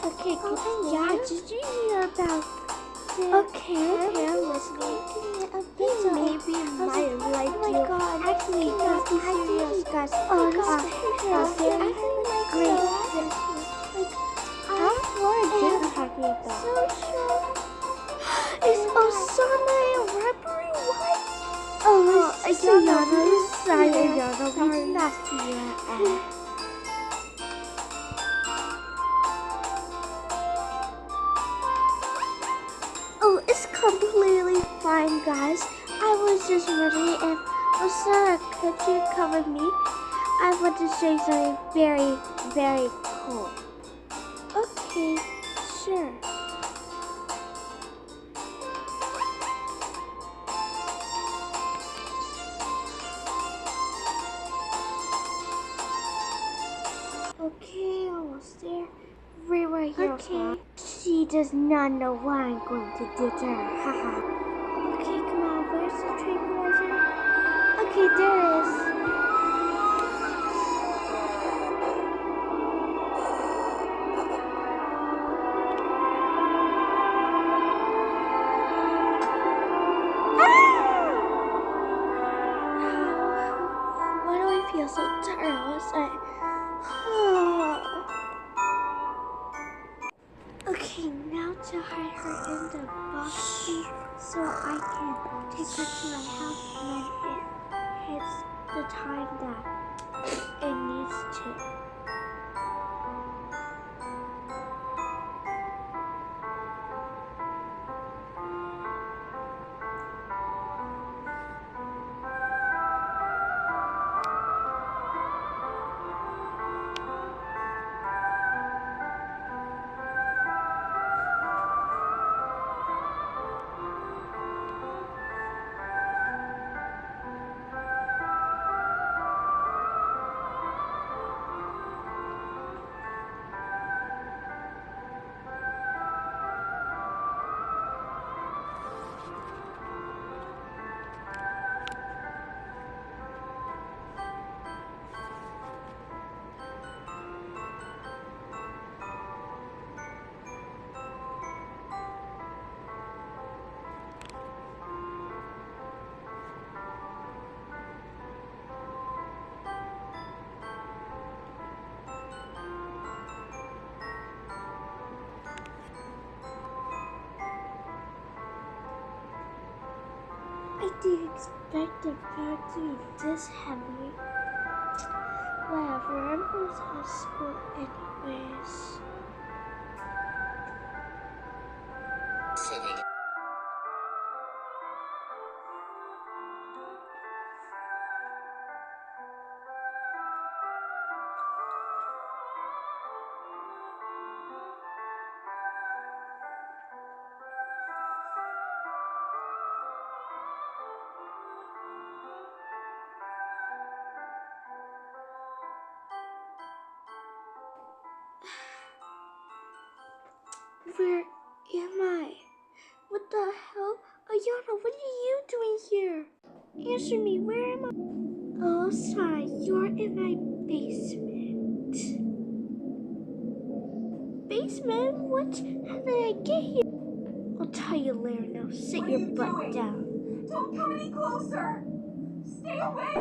Okay, yeah, did you hear about this? Okay, I'm listening. Maybe my life. Oh my god. Actually, let's be serious, guys. Oh, Very great. Like, what are you talking about? So sure. It's Osana and Rappery White. Oh, it's Ayano. Sorry, Ayano. We did not see that. Oh, it's completely fine, guys. I was just wondering if Osana, could you cover me? I want to show you something very, very cool. Okay, sure. Okay, almost there. Right here. Okay. She does not know what I'm going to do to her. Haha. Okay, come on. Where's the tranquilizer? Okay, there it is. Why do I feel so tired all of a sudden? Okay, now to hide her in the box so I can take her to my house when it hits the time that it needs to. I didn't expect the bag to be this heavy. Whatever, I'm going to school anyways. Where am I? What the hell? Ayano, what are you doing here? Answer me, where am I? Oh, sorry, you're in my basement. Basement? What? How did I get here? I'll tell you later now. Sit your butt down. Don't come any closer! Stay away!